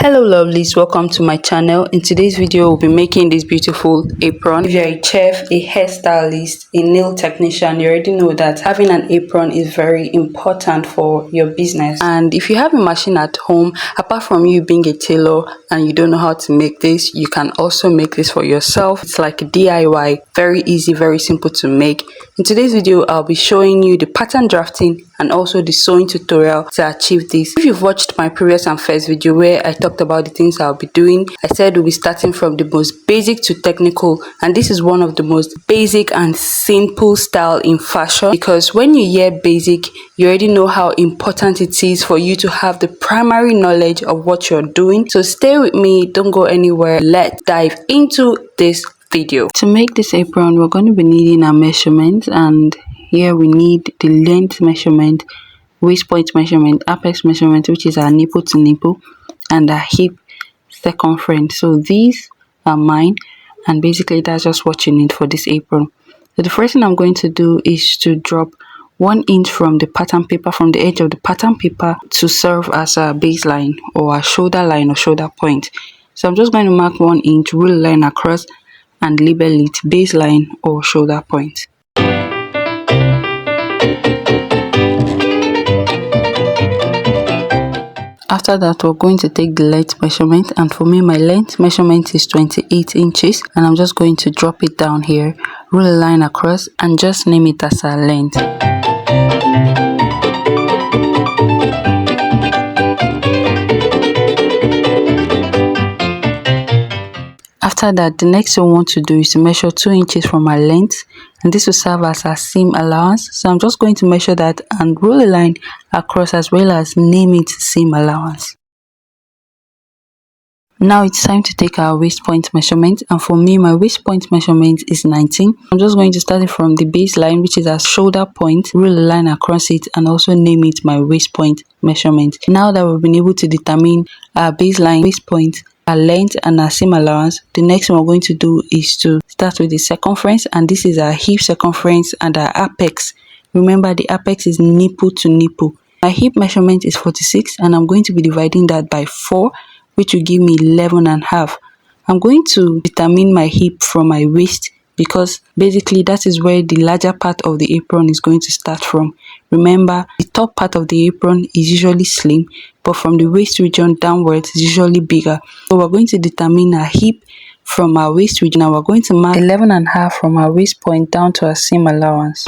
Hello lovelies, welcome to my channel. In today's video we'll be making this beautiful apron. If you're a chef, a hairstylist, a nail technician, you already know that having an apron is very important for your business. And if you have a machine at home, apart from you being a tailor and you don't know how to make this, you can also make this for yourself. It's like a DIY, very easy, very simple to make. In today's video I'll be showing you the pattern drafting and also the sewing tutorial to achieve this. If you've watched my previous and first video where I talked about the things I'll be doing, I said we'll be starting from the most basic to technical, and this is one of the most basic and simple style in fashion, because when you hear basic, you already know how important it is for you to have the primary knowledge of what you're doing. So stay with me, don't go anywhere. Let's dive into this video. To make this apron, we're going to be needing our measurements, and here we need the length measurement, waist point measurement, apex measurement, which is our nipple to nipple, and our hip circumference. So these are mine, and basically that's just what you need for this apron. So the first thing I'm going to do is to drop 1 inch from the pattern paper, from the edge of the pattern paper, to serve as a baseline or a shoulder line or shoulder point. So I'm just going to mark 1 inch, rule a line across, and label it baseline or shoulder point. After that, we're going to take the length measurement, and for me my length measurement is 28 inches, and I'm just going to drop it down here, rule a line across, and just name it as our length. After that, the next thing we want to do is to measure 2 inches from our length, and this will serve as our seam allowance. So I'm just going to measure that and roll a line across, as well as name it seam allowance. Now it's time to take our waist point measurement, and for me my waist point measurement is 19. I'm just going to start it from the baseline, which is our shoulder point, roll a line across it, and also name it my waist point measurement. Now that we've been able to determine our baseline, waist point, our length, and our seam allowance, the next thing we're going to do is to start with the circumference, and this is our hip circumference and our apex. Remember, the apex is nipple to nipple. My hip measurement is 46, and I'm going to be dividing that by 4, which will give me 11.5. I'm going to determine my hip from my waist, because basically that is where the larger part of the apron is going to start from. Remember, the top part of the apron is usually slim, but from the waist region downwards is usually bigger. So we're going to determine our hip from our waist region. Now we're going to mark 11.5 from our waist point down to our seam allowance.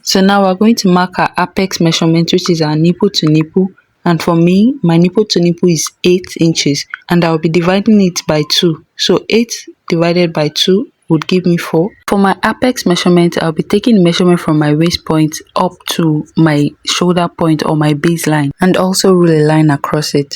So now we're going to mark our apex measurement, which is our nipple to nipple. And for me, my nipple to nipple is 8 inches, and I'll be dividing it by 2. So 8 divided by 2 would give me 4. For my apex measurement, I'll be taking the measurement from my waist point up to my shoulder point or my baseline, and also rule a line across it.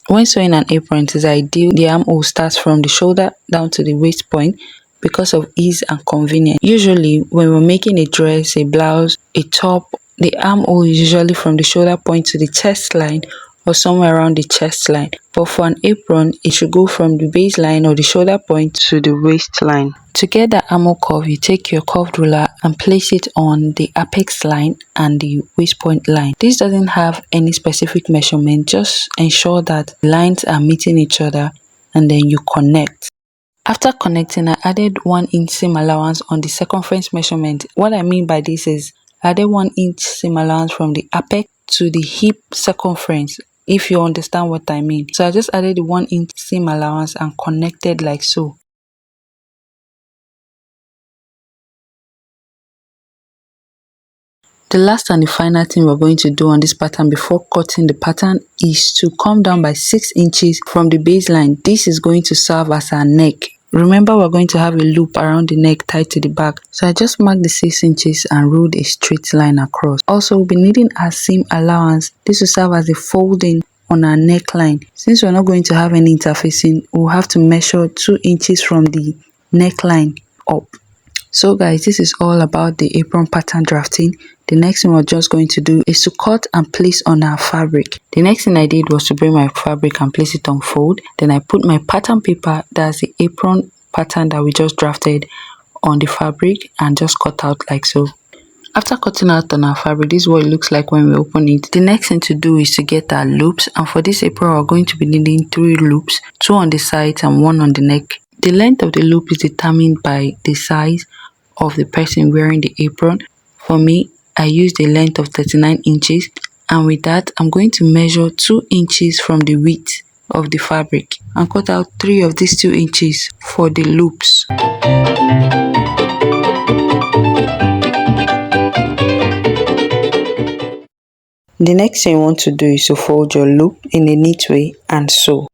When sewing an apron, it is ideal the armhole starts from the shoulder down to the waist point, because of ease and convenience. Usually when we're making a dress, a blouse, a top, the armhole is usually from the shoulder point to the chest line or somewhere around the chest line. But for an apron, it should go from the baseline or the shoulder point to the waistline. To get the armhole curve, you take your curved ruler and place it on the apex line and the waist point line. This doesn't have any specific measurement, just ensure that lines are meeting each other and then you connect. After connecting, I added 1 inch seam allowance on the circumference measurement. What I mean by this is I added 1 inch seam allowance from the apex to the hip circumference, if you understand what I mean. So I just added the 1 inch seam allowance and connected like so. The last and the final thing we're going to do on this pattern before cutting the pattern is to come down by 6 inches from the baseline. This is going to serve as our neck. Remember, we're going to have a loop around the neck tied to the back. So I just marked the 6 inches and ruled a straight line across. Also, we'll be needing our seam allowance. This will serve as a folding on our neckline. Since we're not going to have any interfacing, we'll have to measure 2 inches from the neckline up. So guys, this is all about the apron pattern drafting. The next thing we're just going to do is to cut and place on our fabric. The next thing I did was to bring my fabric and place it on fold. Then I put my pattern paper, that's the apron pattern that we just drafted, on the fabric and just cut out like so. After cutting out on our fabric, this is what it looks like when we open it. The next thing to do is to get our loops, and for this apron we're going to be needing 3 loops, 2 on the sides and 1 on the neck. The length of the loop is determined by the size of the person wearing the apron. For me, I used a length of 39 inches, and with that I'm going to measure 2 inches from the width of the fabric and cut out 3 of these 2 inches for the loops. The next thing you want to do is to fold your loop in a neat way and sew.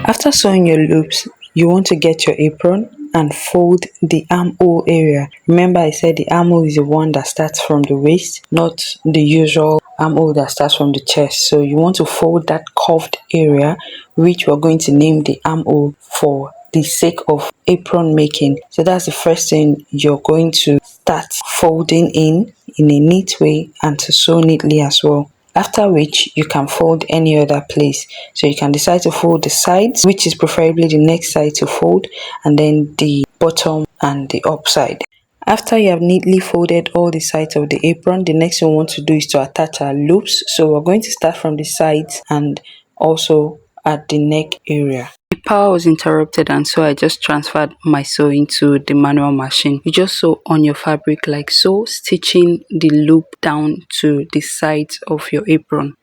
After sewing your loops, you want to get your apron and fold the armhole area. Remember, I said the armhole is the one that starts from the waist, not the usual armhole that starts from the chest. So you want to fold that curved area, which we're going to name the armhole for the sake of apron making. So that's the first thing you're going to start folding in a neat way and to sew neatly as well. After which you can fold any other place. So you can decide to fold the sides, which is preferably the next side to fold, and then the bottom and the up side. After you have neatly folded all the sides of the apron, the next thing we want to do is to attach our loops. So we're going to start from the sides and also at the neck area. The power was interrupted, and so I just transferred my sewing to the manual machine. You just sew on your fabric like so, stitching the loop down to the sides of your apron.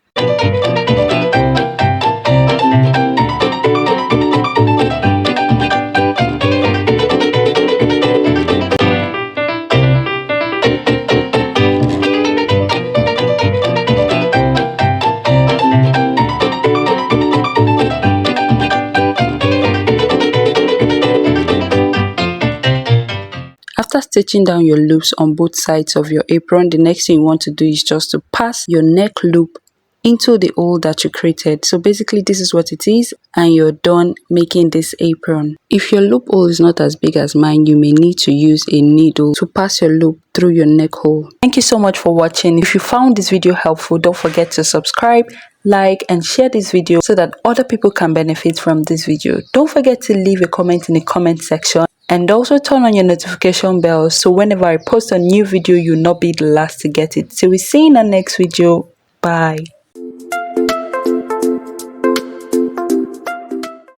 After stitching down your loops on both sides of your apron, the next thing you want to do is just to pass your neck loop into the hole that you created. So basically this is what it is, and you're done making this apron. If your loop hole is not as big as mine, you may need to use a needle to pass your loop through your neck hole. Thank you so much for watching. If you found this video helpful, don't forget to subscribe, like and share this video so that other people can benefit from this video. Don't forget to leave a comment in the comment section, and also turn on your notification bell so whenever I post a new video, you'll not be the last to get it. So we see you in our next video. Bye.